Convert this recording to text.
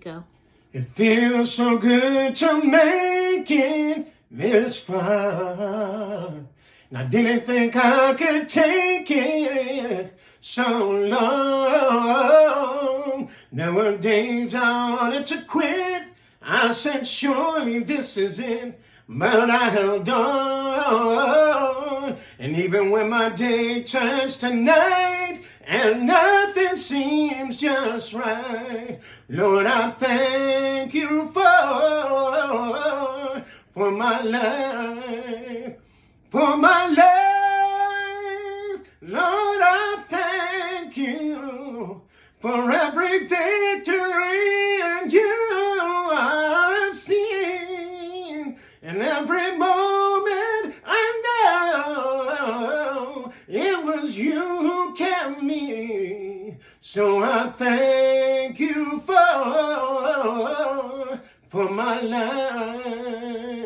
Go. It feels so good to make it this far. And I didn't think I could take it so long. There were days I wanted to quit. I said, surely this is it. But I held on. And even when my day turns to night and nothing seems just right, Lord, I thank you for my life, for my life. Lord, I thank you for every victory in you I've seen. And every moment I know it was you who kept me. So I thank you for my life.